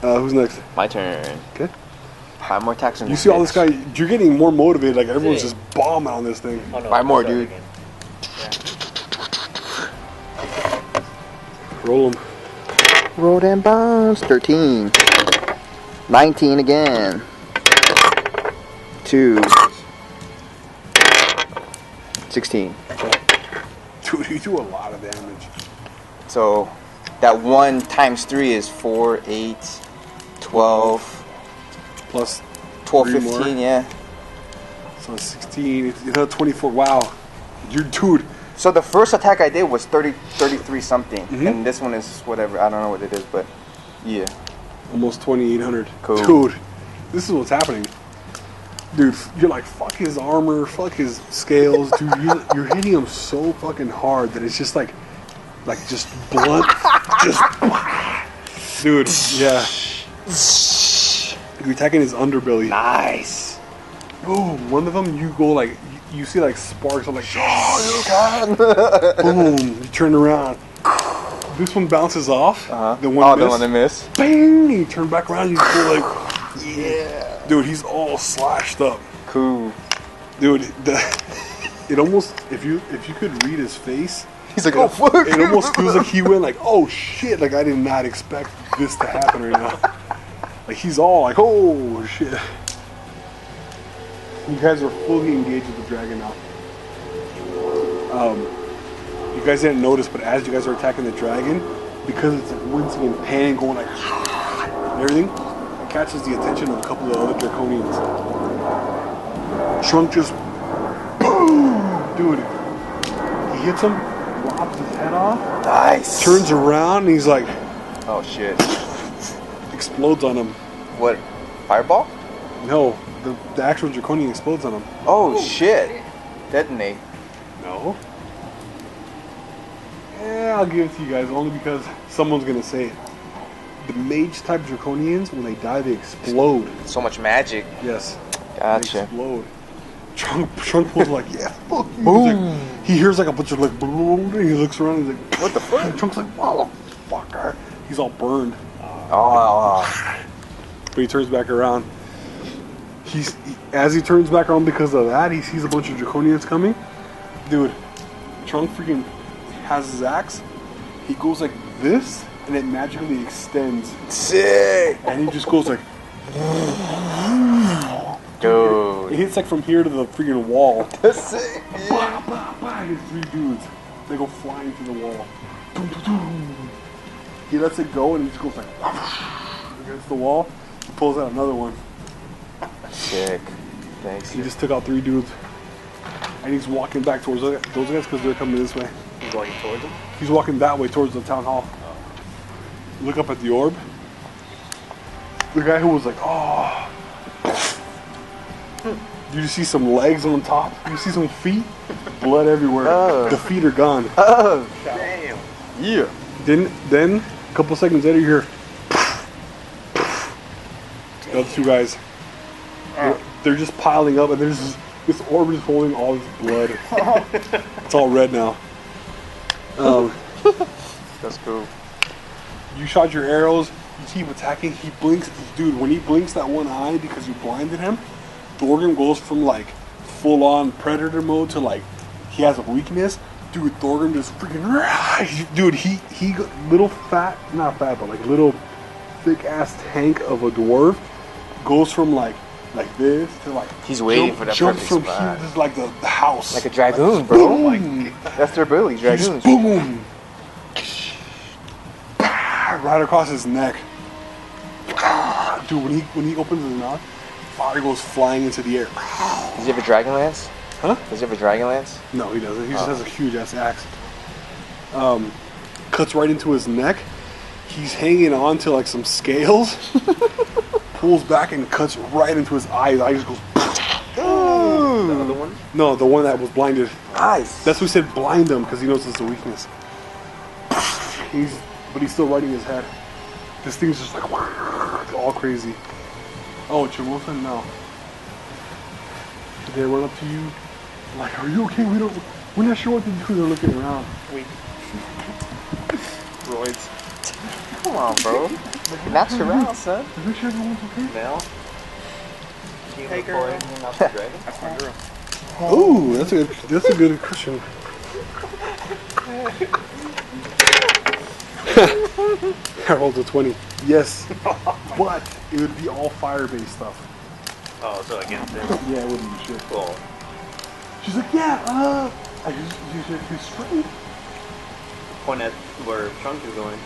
Who's next? My turn. Okay. 5 more attacks. You see all this guy? You're getting more motivated. Like everyone's just bombing on this thing. Oh, no, 5 more, dude. Roll them. Roll them bombs. 13. 19 again. 2. 16. Dude, you do a lot of damage. So that 1 times 3 is 4, 8, 12. Plus 12, 3 15, more. yeah. So 16. It's another 24. Wow. You're dude. So the first attack I did was 33 something. Mm-hmm. And this one is whatever. I don't know what it is, but yeah. Almost 2,800. Cool. Dude, this is what's happening. Dude, you're like, fuck his armor, fuck his scales. Dude, you're hitting him so fucking hard that it's just like just blunt. Just. Dude, yeah. You're attacking his underbelly. Nice. Boom. One of them, you go like, you see like sparks. I'm like, oh, you can. Boom. You turn around. This one bounces off. The one the one that missed. Bang! You turn back around. You go like, yeah. Dude, he's all slashed up. Cool. Dude, it almost, if you could read his face, He's like, oh fuck. it almost feels like he went like, oh shit, like I did not expect this to happen right now. Like he's all like, oh shit. You guys are fully engaged with the dragon now. You guys didn't notice, but as you guys are attacking the dragon, because it's like wincing and panning, going like and everything, it catches the attention of a couple of other draconians. Trunk just boom, dude. He hits him, lops his head off, Nice. turns around, and he's like, Oh shit. explodes on him. What? Fireball? No, the actual draconian explodes on him. Oh shit. Detonate. No. Yeah, I'll give it to you guys only because someone's gonna say it. The mage type draconians, when they die, they explode. So much magic. Yes. They Gotcha. explode. Trunk was like, yeah, fuck you. Boom. He hears like a bunch of like boom, and he looks around. And he's like, what the fuck? Trunk's like, motherfucker. He's all burned. Oh. But he turns back around. As he turns back around because of that, he sees a bunch of draconians coming. Dude, Trunk freaking has his axe. He goes like this, and it magically extends. Sick. And he just goes like, Dude. it hits like from here to the freaking wall. That's sick. Bah, bah, bah. There's 3 dudes. They go flying through the wall. Boom, boom, boom. He lets it go, and he just goes like against the wall. He pulls out another one. Sick. Thanks. He just took out 3 dudes. And he's walking back towards those guys because they're coming this way. He's going towards him? He's walking that way towards the town hall. Look up at the orb. The guy who was like, oh. You see some legs on top. You see some feet. Blood everywhere. Oh. The feet are gone. Oh. Damn. Yeah. Then a couple seconds later, you hear the other 2 guys. They're just piling up, and there's this orb is holding all this blood. It's all red now. That's cool. You shot your arrows. You keep attacking. He blinks, dude. When he blinks that one eye because you blinded him, Thorgrim goes from like full-on predator mode to like he has a weakness. Dude, Thorgrim just freaking. Dude, he little fat, not fat, but like little thick ass tank of a dwarf goes from like this to like. He's waiting for that jumps perfect from spot. here to like the house. Like a dragoon, bro. Boom. That's their ability, He just dragoons. boom. Right across his neck. Dude, when he opens his mouth, fire goes flying into the air. Does he have a dragon lance? Huh? Does he have a dragon lance? No, he doesn't. He just has a huge ass axe. Cuts right into his neck. He's hanging on to like some scales. Pulls back and cuts right into his eye. His eye just goes. The other one? No, the one that was blinded. Nice. That's why he said blind him because he knows it's a weakness. But he's still right in his head. This thing's just like all crazy. Oh, Chimosa? No. They run up to you, like, are you okay? We're not sure what to do. They're looking around. Weak. Roids. Come on, bro. Natural, son. Make sure everyone's okay. Mel? Hey, girl. Not the dragon. That's my girl. Oh, that's a good question. I rolled a 20. Yes, but it would be all fire-based stuff. Oh, so against him. Yeah, it wouldn't be shit. Cool. She's like, yeah, he's straight. Point at where Chunk is going.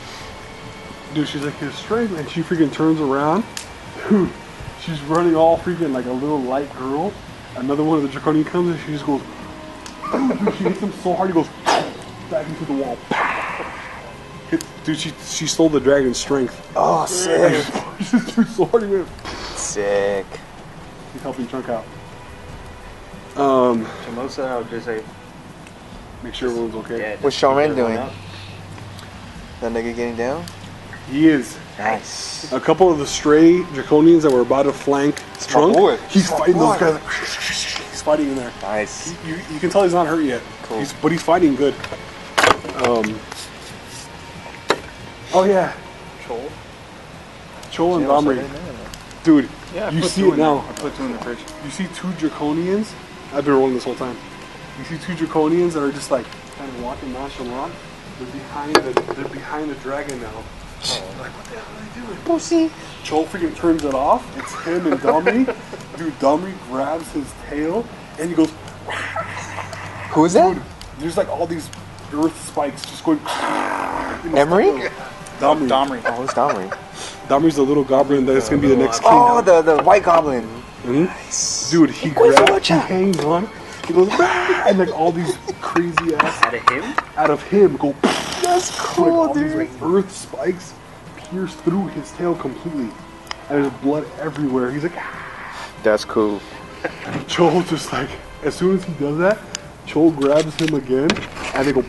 Dude, she's like, his strength, and she freaking turns around. Dude, she's running all freaking like a little light girl. Another one of the Draconian comes and she just goes, dude, she hits him so hard he goes back into the wall. Dude, she stole the dragon's strength. Oh, sick. Dude, so hard he went. Sick. He's helping Chunk out. Jamosa, I would just say, Make sure everyone's okay. yeah. What's Sean Rand doing? That nigga getting down? He is. Nice. A couple of the stray Draconians that were about to flank my Trunk, boy. he's My fighting those boy. guys. He's fighting in there. Nice. You can tell he's not hurt yet. Cool. But he's fighting good. Oh yeah, Chol and Domri. Dude, Yeah, I you put see two it in there. now. I put 2 in the fridge. You see two Draconians. I've been rolling this whole time. You see two Draconians that are just like kind of walking nonchalant. They're behind the dragon now. Like, what the hell are they doing? Pussy. Chol freaking turns it off. It's him and Domri. Dude, Domri grabs his tail and he goes. Who is that? There's like all these earth spikes just going. Emery? Domri. Domri. Oh, who's Domri? Domri's the little goblin that's gonna be the next king. Oh, the white goblin. Mhm. Dude, he hangs on. He goes, "Ah!" And like all these crazy ass Out of him? out of him go. That's Like cool, all these dude. earth spikes pierce through his tail completely, and there's blood everywhere. He's like, "Ah." That's cool. Chol just like as soon as he does that, Chol grabs him again, and they go.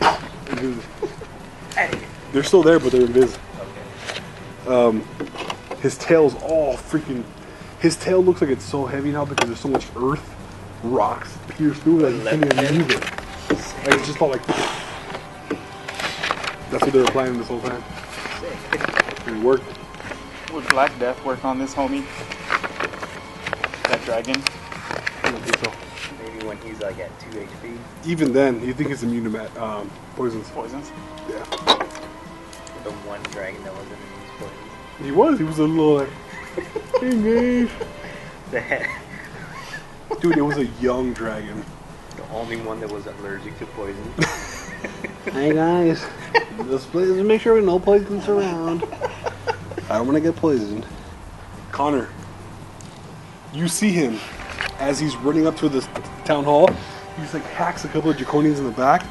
And they're still there, but they're invis. His tail's all freaking. His tail looks like it's so heavy now because there's so much earth, rocks pierce through that you can't even move it. Like it's just all like. That's what they were planning this whole time. It worked. Would Black Death work on this homie? That dragon? I don't think so. Maybe when he's like at 2 HP. Even then, you think it's immune to poisons? Poisons? Yeah. The one dragon that wasn't in these poisons. He was. He was a little like. Hey guys. Dude, it was a young dragon. The only one that was allergic to poison. Hey guys, let's make sure no poisons around. I don't want to get poisoned. Connor, you see him as he's running up to the town hall. He's like hacks a couple of Draconians in the back.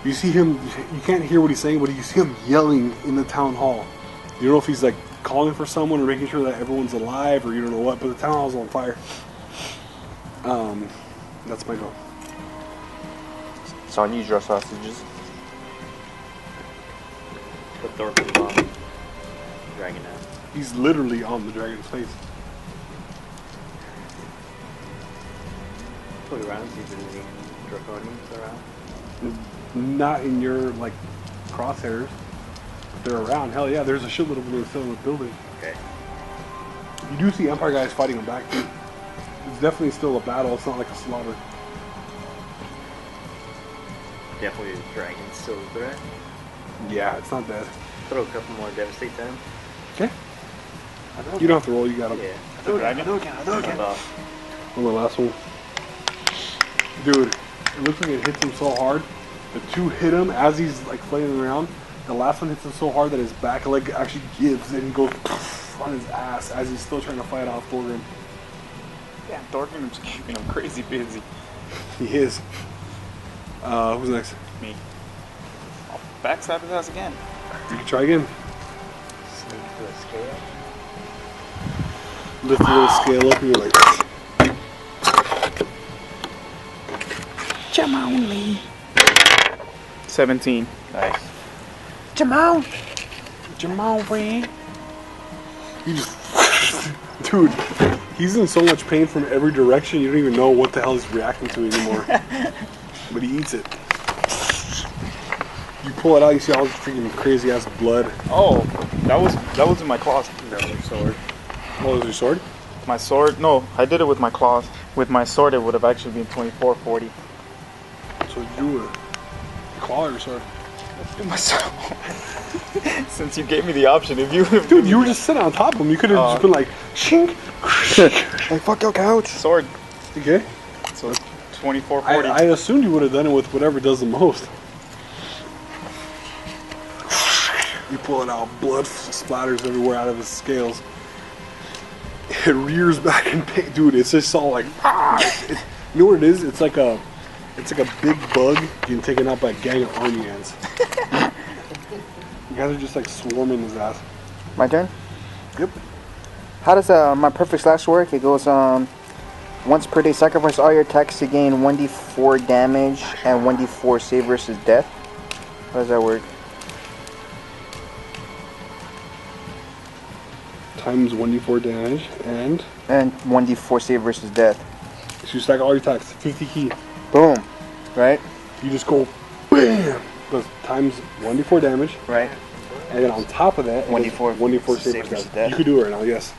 You see him. You can't hear what he's saying, but you see him yelling in the town hall. You don't know if he's like calling for someone or making sure that everyone's alive, or you don't know what. But the town hall's on fire. That's my go. So I need your sausages. But Thorfinn's on dragon now. He's literally on the dragon's face. Look around, see if there's any Draconians around. Not in your like crosshairs. If they're around, hell yeah, there's a shitload of them still in the building. Okay. You do see Empire guys fighting them back too. It's definitely still a battle, it's not like a slaughter. Definitely the dragon's still a threat. Yeah, it's not dead. Throw a couple more devastate at him. Okay. You don't have to roll, you got him. Yeah. The dragon? About On the last one. Dude, it looks like it hits him so hard. The two hit him as he's like flailing around. The last one hits him so hard that his back leg actually gives and he goes on his ass as he's still trying to fight off Thorgrim. Damn, Thorgrim's keeping him crazy busy. He is. Who's next? Me. I'll backstab his ass again. You can try again. sneak to a scale. Lift a little scale up and you're like, 17. Nice. Jamal, Ray. You just, dude, he's in so much pain from every direction. You don't even know what the hell he's reacting to anymore. But he eats it. You pull it out, you see all this freaking crazy ass blood. Oh, that That was in my claws. No, your sword. Oh, was your sword? My sword? No, I did it with my claws. With my sword, it would have actually been 24.40. So you were claw or your sword? My sword. Since you gave me the option, if you Dude, you were just sitting on top of him. You could have just been like, shink. Hey, fuck your couch. sword. Okay. So 24.40. I assumed you would have done it with whatever does the most. You pull it out, blood splatters everywhere out of his scales. It rears back in pain. Dude, it's just all like, you know what it is? It's like a big bug getting taken out by a gang of army ants. You guys are just like swarming his ass. My turn? Yep. How does my perfect slash work? It goes once per day, sacrifice all your attacks to gain 1d4 damage and 1d4 save versus death. How does that work? Times 1d4 damage and 1d4 save versus death. so you stack all your attacks, 50 key. Boom. Right? You just go BAM! Goes times 1d4 damage, Right. and then on top of that, 1d4 save versus death. You could do it right now, yes.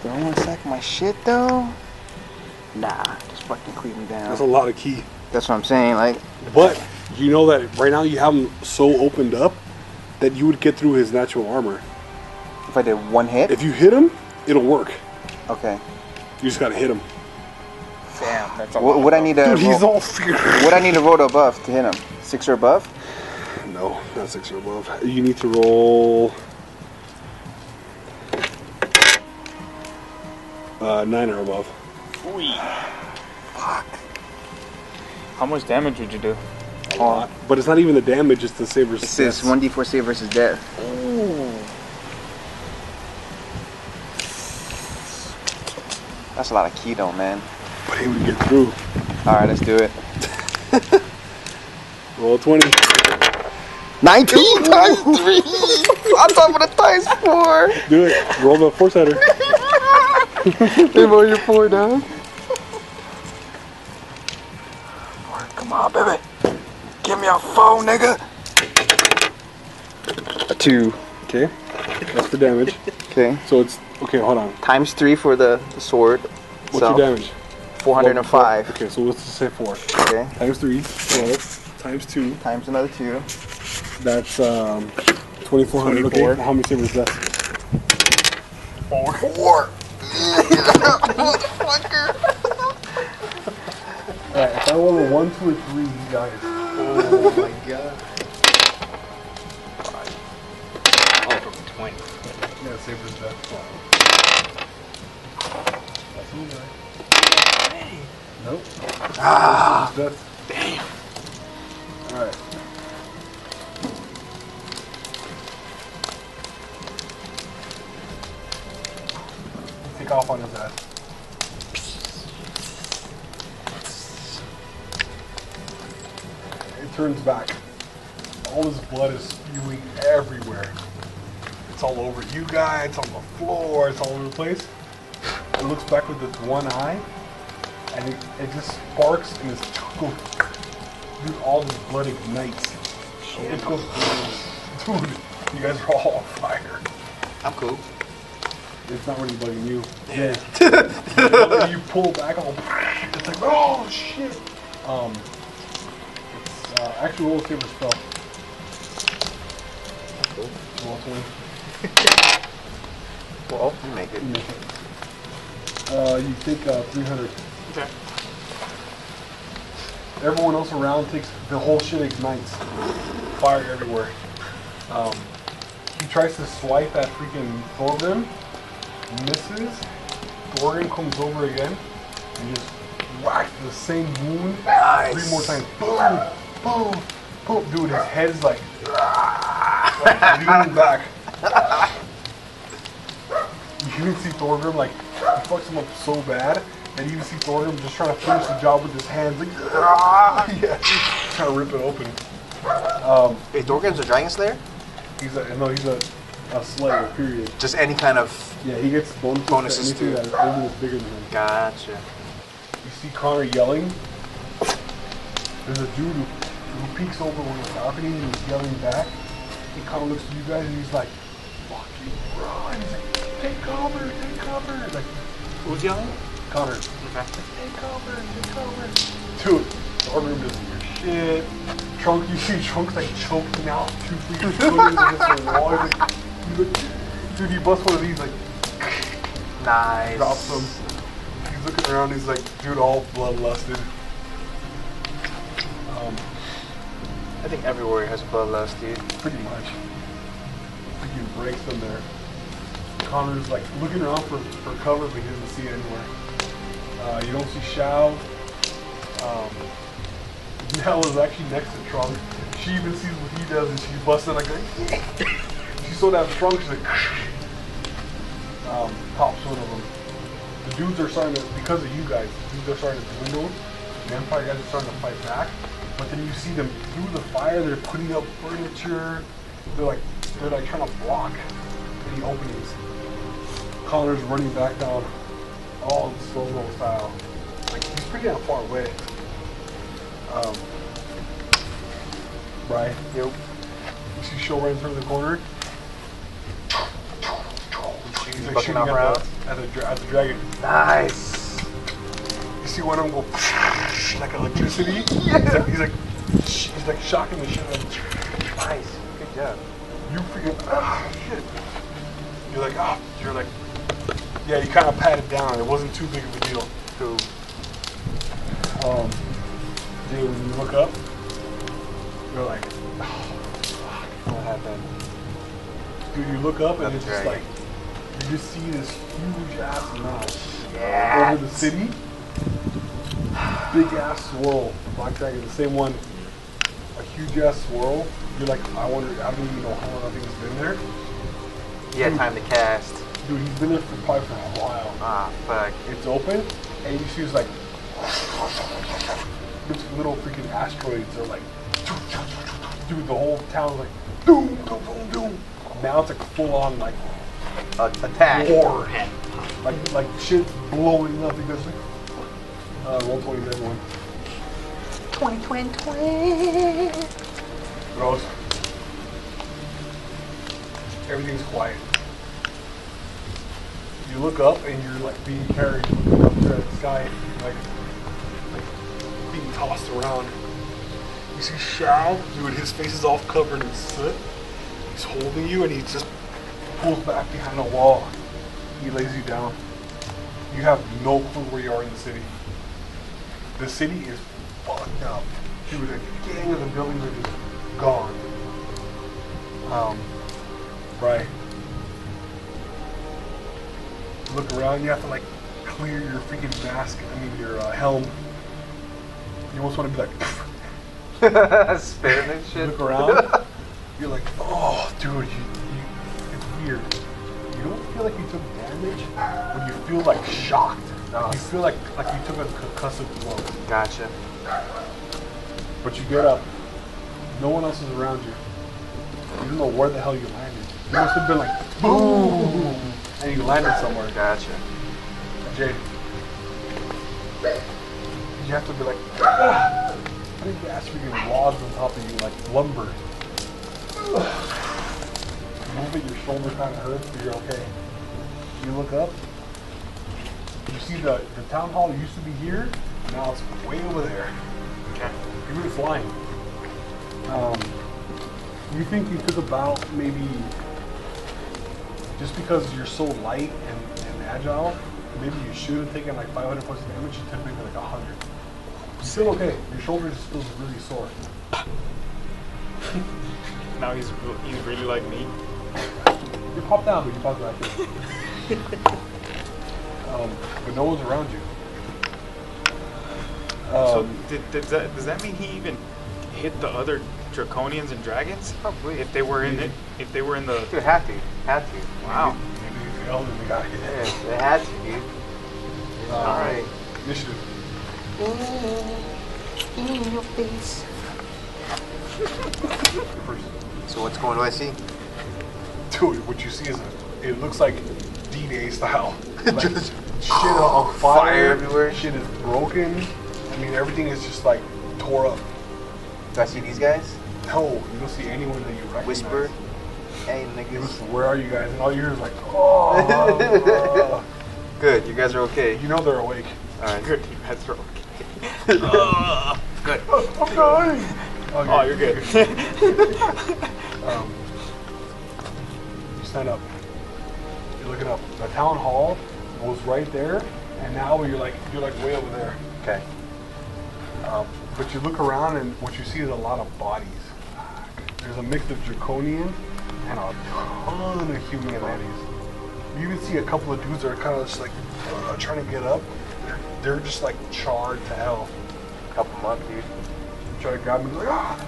Do I want to sack my shit though? Nah, just fucking clean me down. That's a lot of key. That's what I'm saying. Like, But you know that right now you have him so opened up that you would get through his natural armor. if I did one hit. If you hit him, it'll work. Okay. You just gotta hit him. Damn, that's a lot. Would I need to? Dude, he's roll, all would I need to roll to above to hit him? 6 or above? No, not 6 or above. You need to roll 9 or above. Fuck. How much damage would you do? A lot. But it's not even the damage, it's the save versus It says death. 1d4 save versus death. That's a lot of key though, man. But he would get through. Alright, let's do it. Roll 20. 19 times 3! On top of the times 4! Do it. Roll the force header. Hey, roll your 4 down. Come on, baby. Give me a phone, nigga. A 2. Okay. That's for damage. Okay. So it's okay. Hold on. Times 3 for the sword. What's your damage? 405. Okay, so let's just say 4. Okay. Times 3, 12. Times 2. Times another 2. That's 2,400. Okay. 24. How many savers is that? 4. Motherfucker. Alright, if I roll a 1, 2, or 3, you guys. Oh my god. Oh, from 20. Yeah, savers death. That's me, guy. Nope. Ah! Death. Damn. Alright. Take off on his ass. It turns back. All his blood is spewing everywhere. It's all over you guys, it's on the floor, it's all over the place. It looks back with its one eye, and it just sparks and it's dude, all this blood ignites. It goes, dude, you guys are all on fire. I'm cool. It's not really bugging you. Yeah. You pull back all, it's like, oh shit. It's actually roll a saber spell. Roll 20. Well, you make it. You make it. You take 300. Okay. Everyone else around takes, the whole shit ignites. Fire everywhere. He tries to swipe at freaking Thorgrim, misses. Thorgrim comes over again and just whacks the same wound 3 more times. Boom, boom, boom. Dude, his head is like leaning back. You can see Thorgrim like, he fucks him up so bad. And you can see Thorgrim just trying to finish the job with his hands, like, yeah, trying to rip it open. Hey, Thorgrim's a Dragon Slayer? He's a slayer, period. Just any kind of... Yeah, he gets bonuses to anything that is only bigger than him. Gotcha. You see Connor yelling. There's a dude who peeks over when it's happening and he's yelling back. He kind of looks at you guys and he's like, fuck you, run. He's like, take cover, take cover. Like, Who's yelling? Connor, Okay. take cover, take cover. Dude, the other room doesn't hear shit. Trunk, you see Trunk's like choking out 2 freaking footers against the wall. He's like, dude, he busts one of these, like, Nice. drops them. He's looking around, he's like, dude, all bloodlusted. I think every warrior has bloodlust, dude. Pretty much. Freaking breaks them there. Connor's like looking around for cover, but he doesn't see it anywhere. You don't see Shao. Nell is actually next to Trunk. She even sees what he does and she's busting like a she's so damn strong, she's like pops one of them. The dudes are starting to, because of you guys, the dudes are starting to dwindle. The Empire guys are starting to fight back. But then you see them through the fire, they're putting up furniture. They're like trying to block any openings. Connor's running back down all slow-mo style. Like, he's pretty damn far away. Right? Yep. You see Show right in front of the corner? He's like shooting at the dragon. Nice. You see one of them go like electricity? Yeah. He's like shocking the shit out of him. Nice. Good job. You freaking, shit. You're like, yeah, you kind of pat it down. It wasn't too big of a deal. Cool. Dude, when you look up, you're like, What happened? dude, you look up and Another it's just dragon. like, you just see this huge ass mouth Yeah. over the city. Big ass swirl. Black Dragon, the same one. A huge ass swirl. You're like, I don't even know how long that thing's been there. He had time to cast. Dude, he's been there for probably for a while. Ah, fuck. It's open, and you see it's like these little freaking asteroids are like, dude, the whole town's like, doom, doom, doom, doom. Now it's like full on like Attack. war, like shit's blowing up because like, roll 20 everyone. 20. Gross. Everything's quiet. You look up and you're like being carried, looking up there at the sky, like being tossed around. You see Shao, dude, his face is all covered in soot. He's holding you and he just pulls back behind a wall. He lays you down. You have no clue where you are in the city. The city is fucked up. Dude, a gang of the buildings are just gone. Right. Look around, you have to like clear your freaking mask, your helm. You almost want to be like, Spitting and shit. look around. You're like, oh, dude, it's weird. You don't feel like you took damage, but you feel like shocked. You feel like you took a concussive blow. Gotcha. But you get up. No one else is around you. You don't know where the hell you landed. You must have been like, boom, and you landed somewhere. Gotcha. Jay, you have to be like, ah, big ass freaking logs on top of you, like lumber. Moving your shoulder kind of hurts, but you're okay. You look up, you see the town hall used to be here, now it's way over there. Okay. You're really flying. You think you took about maybe, just because you're so light and agile, maybe you should have taken like 500 points of damage, you took maybe like 100. Still okay. Your shoulder just feels really sore. Now he's really like me. You pop down, but you pop back in. But no one's around you. So does that mean he even hit the other draconians and dragons? Probably. If they were in it, if they were in the Dude, had to. wow. Maybe the elder the guy. Yeah, they had to, dude. Alright. Initiative. In your face. First. So what do I see? Dude, what you see is it looks like D-Day style. Like, shit on fire everywhere. Shit is broken. Everything is just like tore up. Do I see these guys? No, you don't see anyone that you recognize. Whisper. Hey, He was, niggas. where are you guys? And all you hear is like, oh. Good, you guys are okay. You know they're awake. Alright. Good, you guys are okay. Good. I'm dying. Oh, you're good. You stand up. You're looking up. The town hall was right there, and now you're like way over there. Okay. But you look around, and what you see is a lot of bodies. There's a mix of draconian and a ton of human bodies. You even see a couple of dudes that are kind of just like trying to get up. They're just like charred to hell. Couple them up, dude. You try to grab them, like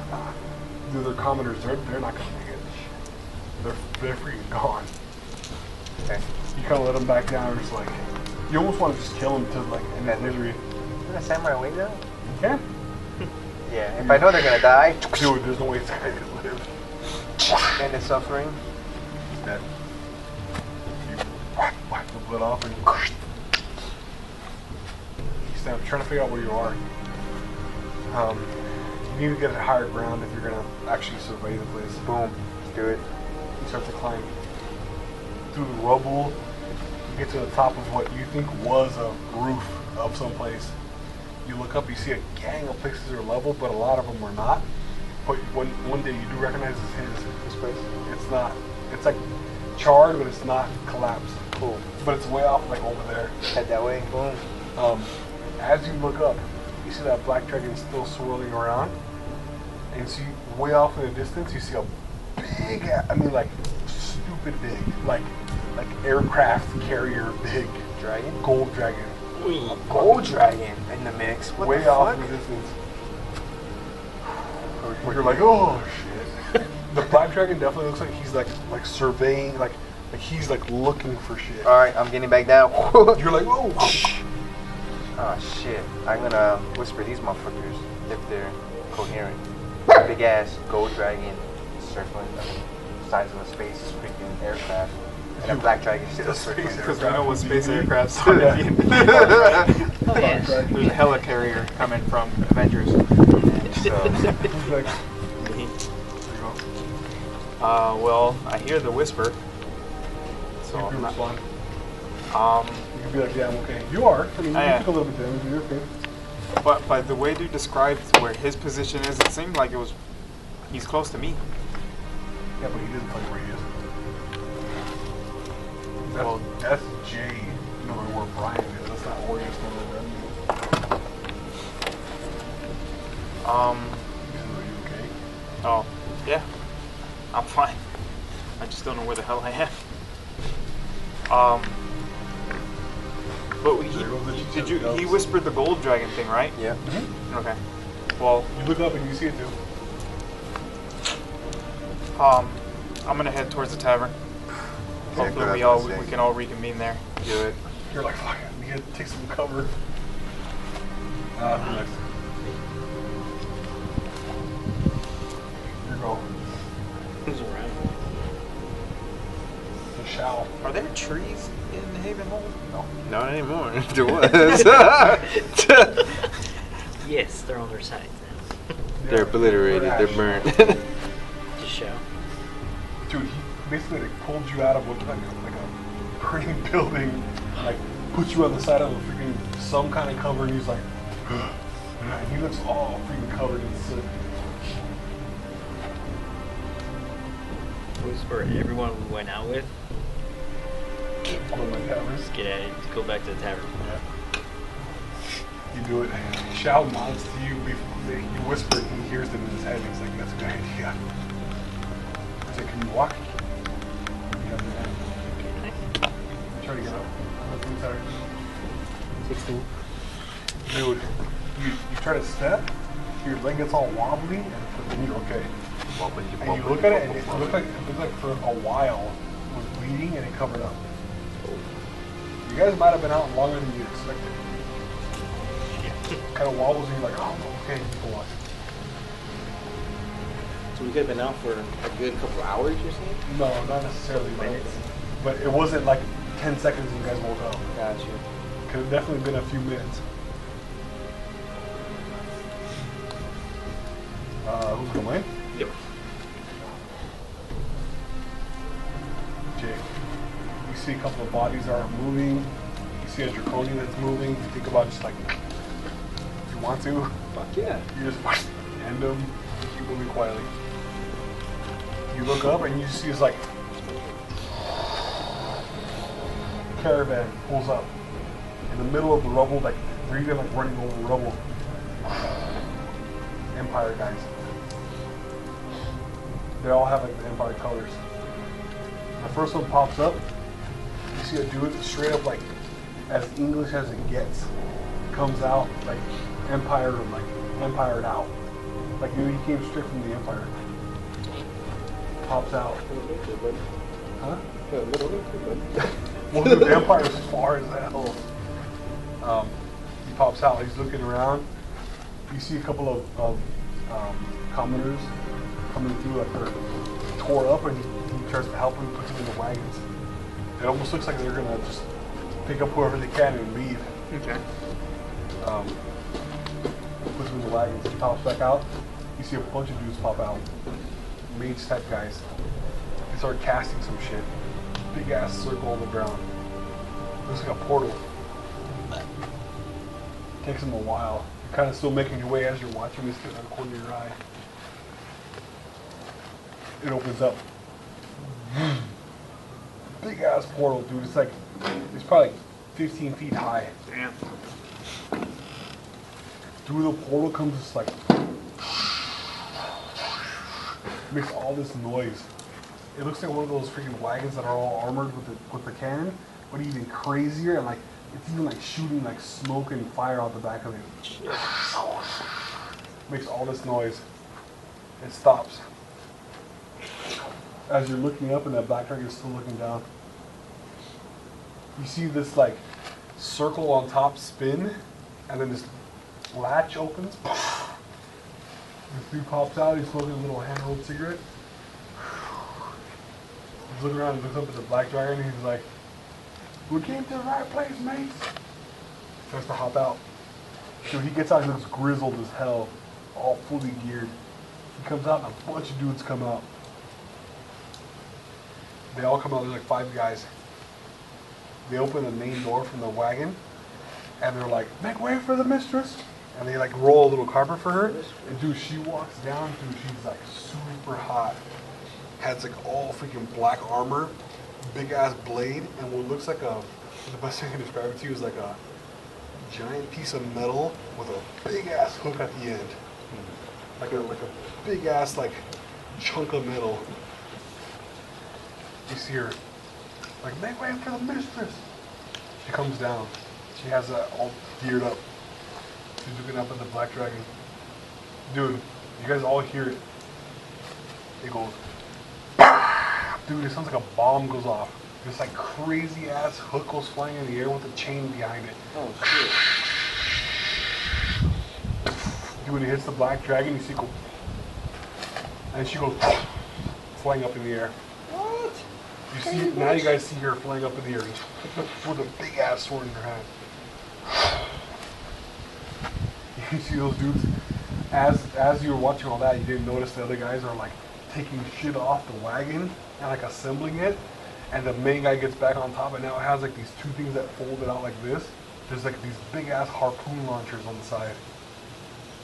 Dude, they're commoners. They're not gonna make it. They're freaking gone. Okay. You kind of let them back down. Just like you almost want to just kill them to like end that misery. You gonna samurai wing now? You can. Yeah. If I know they're gonna die, Dude, there's no way this guy could live. end the suffering. He's dead. You wipe the blood off and you stand up, trying to figure out where you are. You need to get to higher ground if you're gonna actually survey the place. Boom. Let's do it. You start to climb through the rubble. You get to the top of what you think was a roof of some place. You look up, you see a gang of places are level, but a lot of them were not. But one day you do recognize it's his. This place. It's not. It's like charred, but it's not collapsed. Cool. But it's way off, like over there. Head that way. Boom. As you look up, you see that black dragon still swirling around, and you see way off in the distance, you see a big, like stupid big, like aircraft carrier big Dragon. gold dragon. A gold dragon in the mix. What Way the off fuck? in the distance. You're like, oh shit. The black dragon definitely looks like he's like surveying, like he's like looking for shit. All right, I'm getting back down. You're like, oh. Oh shit! I'm gonna whisper these motherfuckers if they're coherent. Big ass gold dragon circling the size of a space freaking aircraft, and a black dragon still circling. Space Because we know what space Yeah. aircrafts are. Yeah. Oh, yes. There's a helicarrier coming from Avengers. So He's like, there you go. Well, I hear the whisper. So You I'm can not, respond. um, You can be like, yeah, I'm okay. You are. I mean, you Yeah. took a little bit of damage. You're okay. but by the way dude described where his position is, it seemed like he's close to me. Yeah, but he doesn't tell you where he is. That's, Well- that's Jay knowing where Brian is. That's not Oreo still in the Are you okay? Oh, yeah, I'm fine. I just don't know where the hell I am. But he whispered the gold dragon thing, right? yeah. Okay. Well, You look up and you see it too. I'm gonna head towards the tavern. Hopefully that's we what I'm saying. can all reconvene there. Do it. You're like, fuck it. We had to take some cover. Next. Here you go. Who's around? The shell. Are there trees in Haven Hole? No. Not anymore. There was. Yes, they're on their sides now. They're obliterated. They're They're ash. burnt. To show. Dude, he basically like, pulled you out of what like a burning building, like put you on the side of a freaking some kind of cover, and he's like, and he looks all freaking covered in soot. Whisper everyone we went out with. Oh my God, Let's get at it. Let's go back to the tavern. you do it. Shao nods to you. You whisper, and he hears it in his head. He's like, "That's a good idea." He's like, "Can you walk?" You have your hand. Try to get up. That's inside. 16. Dude, you try to step, your leg gets all wobbly, and then you're okay. And you look at it, and it looked like for a while it was bleeding, and it covered up. You guys might have been out longer than you expected. Kind of wobbles, and you're like, "Oh, okay, you can watch." So we could have been out for a good couple hours, you're saying? No, not necessarily minutes, but it wasn't like 10 seconds and you guys woke up. Gotcha. Could have definitely been a few minutes. Who's gonna win? Yep. see a couple of bodies that are moving. You see a draconian that's moving. You think about just like, if you want to, Fuck yeah. you just end them. You keep moving quietly. You look up and you see this like caravan pulls up in the middle of the rubble. Like they're even like running over the rubble. Empire guys. They all have like the Empire colors. The first one pops up. You see a dude straight up like as English as it gets. Comes out like Empire and like Empired out. Like he came straight from the Empire. Pops out. Huh? Well, dude, the Empire is far as hell. He pops out. He's looking around. You see a couple of commoners coming through, like they're tore up, and he tries to help them, puts them in the wagons. It almost looks like they're gonna just pick up whoever they can and leave. Okay. Puts them in the wagons. He pops back out. You see a bunch of dudes pop out. Mage type guys. They start casting some shit. Big ass circle on the ground. Looks like a portal. Takes them a while. You're kind of still making your way as you're watching this out of the corner of your eye. It opens up. Big ass portal, dude. It's like, it's probably like 15 feet high. Damn. Through the portal comes this like, makes all this noise. It looks like one of those freaking wagons that are all armored with the cannon, but even crazier, and like it's even like shooting like smoke and fire out the back of it. Shit. Makes all this noise. It stops. As you're looking up and that black dragon is still looking down, you see this like circle on top spin, and then this latch opens. This dude pops out. He's smoking a little hand-rolled cigarette. He's looking around and looks up at the black dragon. And he's like, "We came to the right place, mates." Tries to hop out. So he gets out. He looks grizzled as hell, all fully geared. He comes out, and a bunch of dudes come out. They all come out. There's like 5 guys. They open the main door from the wagon, and they're like, "Make way for the mistress." And they like roll a little carpet for her. And dude, she walks down, dude, she's like super hot. Has like all freaking black armor, big ass blade, and what looks like the best thing I can describe it to you is like a giant piece of metal with a big ass hook at the end. Like a big ass like chunk of metal. You see her like, "Make way for the mistress." She comes down. She has that all geared up. She's looking up at the black dragon. Dude, you guys all hear it. It goes, dude, it sounds like a bomb goes off. This like crazy ass hook goes flying in the air with a chain behind it. Oh shit. Dude, when it hits the black dragon, you see it go, and she goes flying up in the air. What? You see, now you guys see her flying up in the air with a big ass sword in her hand. You see those dudes, as you were watching all that, you didn't notice the other guys are like taking shit off the wagon and like assembling it, and the main guy gets back on top, and now it has like these 2 things that folded out like this. There's like these big ass harpoon launchers on the side.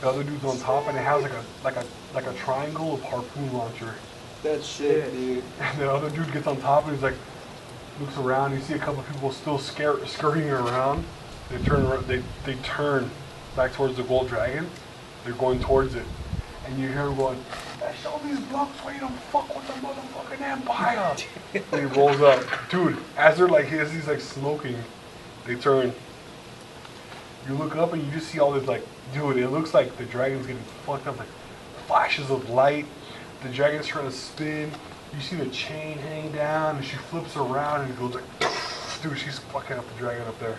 The other dude's on top, and it has like a triangle of harpoon launcher. That's shit, dude. And the other dude gets on top, and he's like, looks around. You see a couple of people still scurrying around. They turn around, they turn back towards the gold dragon. They're going towards it, and you hear him going, "Show these blocks where you don't fuck with the motherfucking Empire." And he rolls up, dude. As he's like smoking, they turn. You look up and you just see all this like, dude. It looks like the dragon's getting fucked up, like flashes of light. The dragon's trying to spin. You see the chain hang down, and she flips around and it goes like, dude. She's fucking up the dragon up there.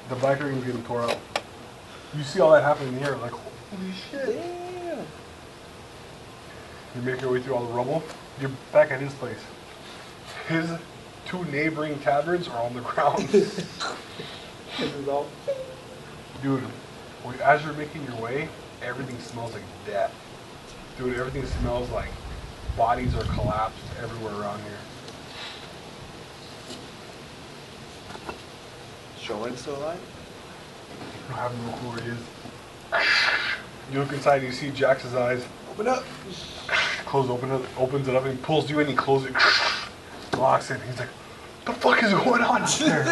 The black dragon's getting tore up. You see all that happen in the air, like, holy shit. Damn. You make your way through all the rubble. You're back at his place. His 2 neighboring taverns are on the ground. This is all. Dude, as you're making your way, everything smells like death. Dude, everything smells like bodies are collapsed everywhere around here. Joanne's still alive? I have no clue where he is. You look inside and you see Jax's eyes. Open up. Opens it up and pulls you in. He closes it, locks it. He's like, "The fuck is going on out there?"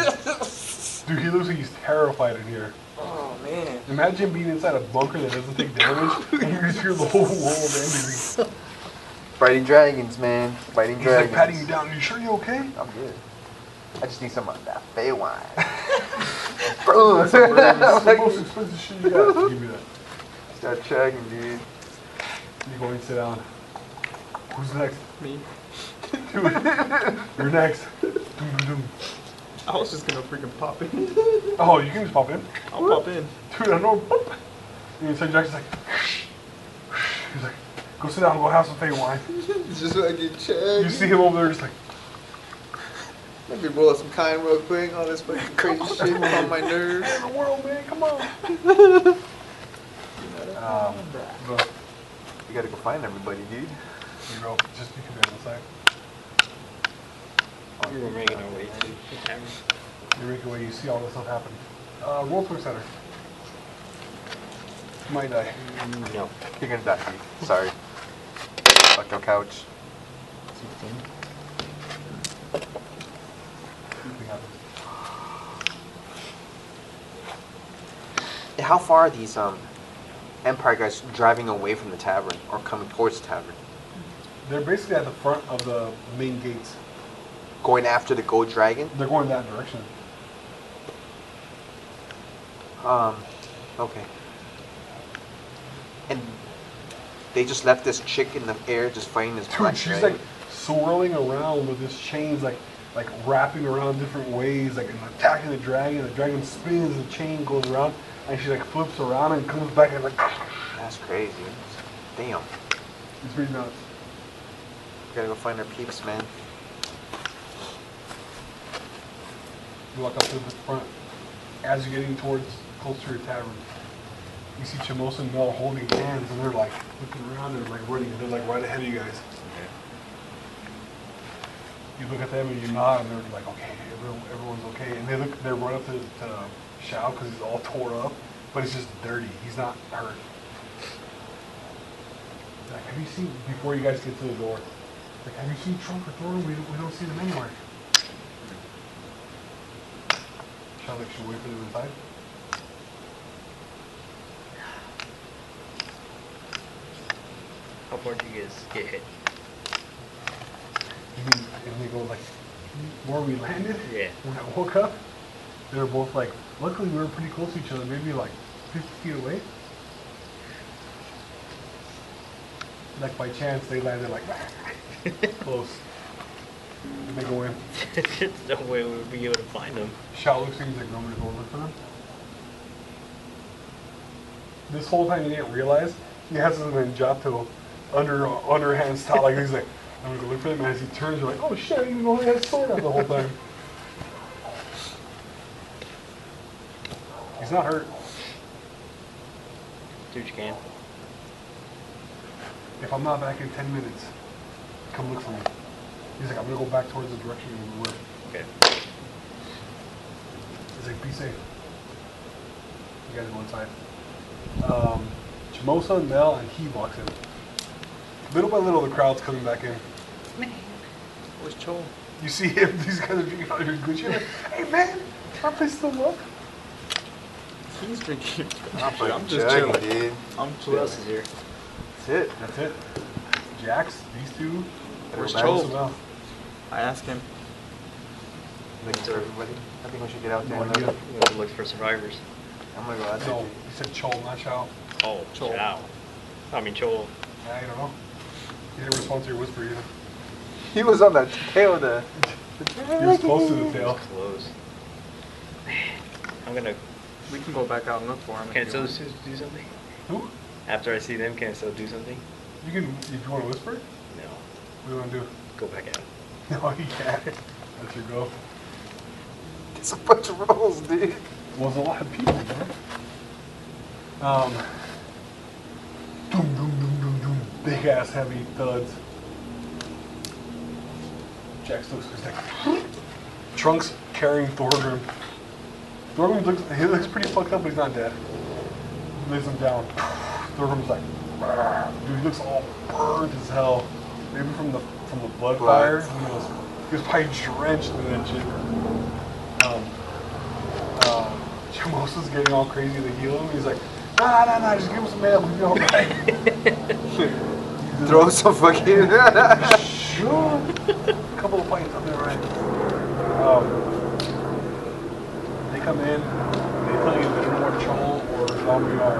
Dude, he looks like he's terrified in here. Oh man. Imagine being inside a bunker that doesn't take damage and you just hear the whole world ending. Fighting dragons, man. Fighting He's dragons. like patting you down. You sure you're okay? I'm good. I just need some of that Fey wine. That's the most expensive shit you got. Give me that. Start chugging, dude. You go and sit down. Who's next? Me. Dude, you're next. Doom, doom, doom. I was just gonna freaking pop in. Oh, you can just pop in. I'll pop in. Dude, I know. And so Jackson's like, he's like, go sit down, go have some Fey wine. Just so I get checked. You see him over there just like, Let me roll up some kind real quick. All this fucking crazy shit on my nerves. hey, the world, man, come on. Bro, You gotta go find everybody, dude. you know, just you can be on the side. We were making our way to the tavern. You make your way, you see all this stuff happen. Roll for center. You might die. No. You're gonna die, dude. Sorry. Fuck your couch. Something happens. How far are these Empire guys driving away from the tavern or coming towards the tavern? They're basically at the front of the main gates. Going after the gold dragon? They're going that direction. Okay. And they just left this chick in the air just fighting this black Dude, she's dragon? like swirling around with this chains, like wrapping around different ways, like and attacking the dragon. The dragon spins, the chain goes around, and she like flips around and comes back and like. That's crazy. Damn. It's pretty nuts. We gotta go find our peeps, man. You walk up to the front. As you're getting towards closer to your tavern, you see Chimosa and Mel holding hands, and they're like looking around and like running. They're like right ahead of you guys. You look at them and you nod, and they're like, "Okay, everyone's okay." And they run up to Shao because he's all tore up, but it's just dirty. He's not hurt. Like, have you seen before you guys get to the door? Like, have you seen Trump or Thor? We don't see them anywhere. Shao like should wait for them inside. How far did you guys get hit? And they go like, where we landed? Yeah. When I woke up, they were both like, luckily we were pretty close to each other, maybe like 50 feet away. Like by chance, they landed like, close. And they go in. There's no way we would be able to find them. Shao looks at him, he's like, nobody's going to look for them. This whole time he didn't realize he has his Ninjato underhand style. Like he's like, I'm gonna go look for them. And as he turns, you're like, oh shit, I didn't even know he had a sword out the whole time. He's not hurt. Do what you can. If I'm not back in 10 minutes, come look for me. He's like, I'm gonna go back towards the direction we were. Okay. He's like, be safe. You guys go inside. Chimosa and Mel and he walks in. Little by little, the crowd's coming back in. Where's Chol? You see him, these guys are drinking out of your Gucci. Like, hey man, our place still up. He's drinking. I'm just chilling. dude. I'm Who else is here? That's it. That's it. Jax, these two. Where's Chimosa, Chol? Mel. I asked him. Looking for everybody. I think we should get out there No and idea. look. We have to look for survivors. I'm gonna go out there. No, he said Chol, not Chow. Oh, Chol. Chow. I mean, Chol. I don't know. He didn't respond to your whisper either. He was on the tail of the. He was close to the tail. Close. I'm gonna. We can go back out and look for him. Can I if you still want. do something? Who? After I see them, can I still do something? You can, if you want to whisper, what No. do you want to do? Go back out. No, you can't. Let you go. It's a bunch of rolls, dude. Was a lot of people, man. Doom, doom, doom, doom, doom. Big ass heavy thuds. Jax looks like Trunks carrying Thorgrim Thorgrim looks pretty fucked up, but he's not dead. He lays him down. Thorgrim's like, dude, he looks all burnt as hell. Maybe from the blood fire. He was probably drenched in that shit. Jamosa's getting all crazy to heal him. He's like, nah, just give him some help. We'll be alright. Throw some fucking. Sure. A couple of pints, I'll be alright. They come in, they tell you there's no more Chol or Damiar.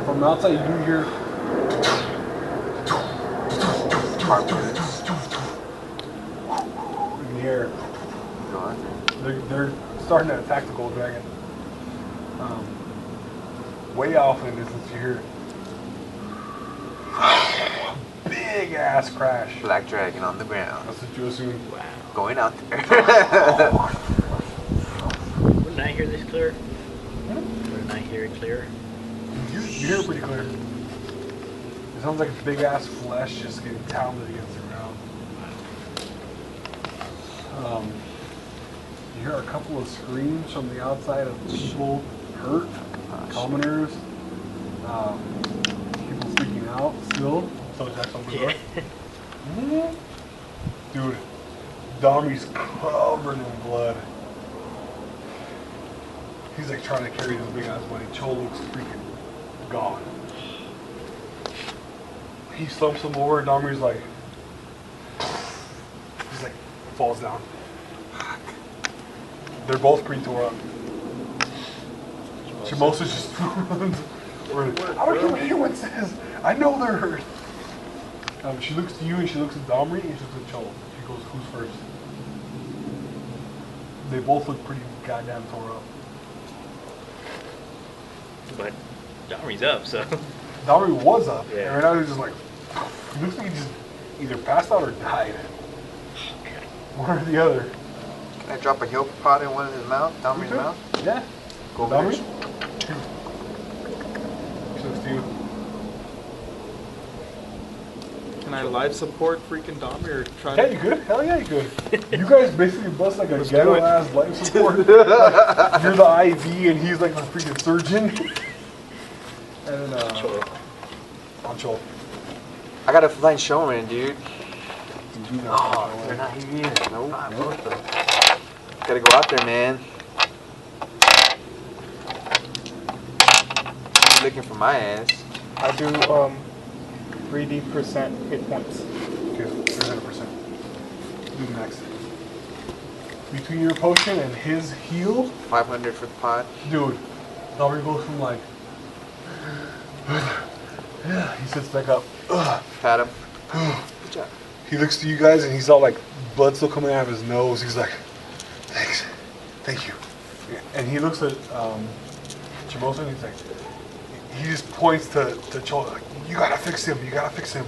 From outside, you do hear. In the air. They're starting to attack the gold dragon. Way off in the distance, you hear big ass crash. Black dragon on the ground. That's what you assume. Wow. Going out there. Wouldn't I hear this clear? Wouldn't I hear it clear? You hear it pretty clear. It sounds like a big ass flesh just getting pounded against the ground. You hear a couple of screams from the outside of people hurt, commoners, people freaking out still. So Jack's over there. Dude, Dami's covered in blood. He's like trying to carry this big ass body. Chol looks freaking gone. He slumps him over, and Dami's like, he's like, falls down. They're both pretty tore up. Shimosa just runs. I don't care what anyone says. I know they're hurt. She looks to you and she looks at Domri and she looks at Chol. She goes, who's first? They both look pretty goddamn tore up. But Domri's up, so. Domri was up, Yeah. and right now he's just like, he looks like he just either passed out or died. One or the other. Can I drop a heal pot in one of his mouth? Down his mouth? Yeah. Go Domri? back. She looks to you. Can I live support freaking Dami or try Yeah, to? you could. Hell yeah, you could. You guys basically bust like a Let's do ghetto it. ass life support. You're the IV and he's like the freaking surgeon. And then, on Chol. I gotta find showman, dude. You do know. Oh, they're not here yet. Nope. Gotta go out there, man. She's looking for my ass. I do 3D% hit points. Okay, 300%. Do the next. Between your potion and his heal, 500 for the pot. dude, Domri goes from like, he sits back up. Pat him. Good job. He looks to you guys and he's all like, blood still coming out of his nose. He's like, thanks, thank you. And he looks at Chimosa and he's like, he just points to Chol, like, you gotta fix him, you gotta fix him.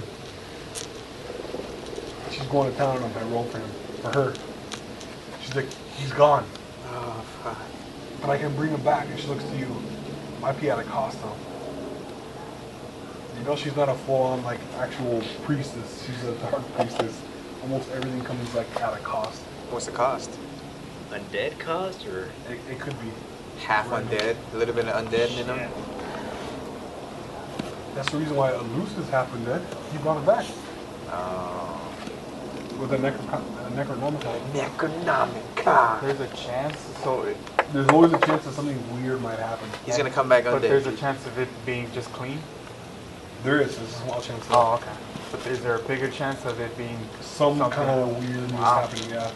She's going to town on him. I roll for him, for her. She's like, he's gone, Oh, fuck. but I can bring him back. And she looks to you, might be at a cost though. You know she's not a full-on like actual priestess. She's a dark priestess. Almost everything comes like at a cost. What's the cost? Undead cost or? It could be. Half undead. A little bit of undead in them. Yeah. That's the reason why Lucis happened dead. He brought it back Oh. with a Necronomicon. Necronomica. There's a chance, so There's always a chance that something weird might happen. He's gonna come back but undead. there's a chance of it being just clean. There is. There's a small chance. That Oh, okay. But is there a bigger chance of it being some something? kind of weirdness Wow. happening. Yeah.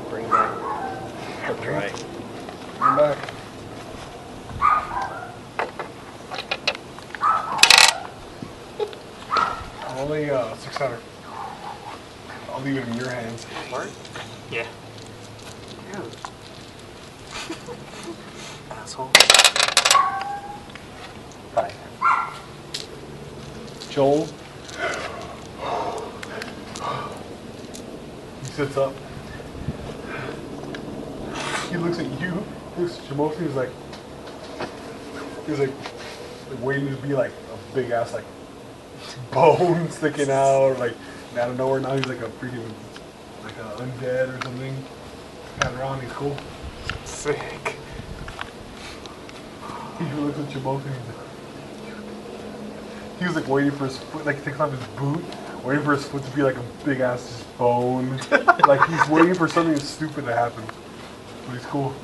Bring back. I'll try. Come back. Only 600. I'll leave it in your hands. What? Yeah. Asshole. Bye. Joel. He sits up. He looks at you. He looks at Shimoshi. He's like waiting to be like a big ass like bone sticking out, like out of nowhere. Now he's like a freaking like an undead or something. Pat around, he's cool. Sick. He looks at you both and he was like waiting for his foot, like he takes off his boot, waiting for his foot to be like a big ass bone. Like he's waiting for something stupid to happen. But he's cool.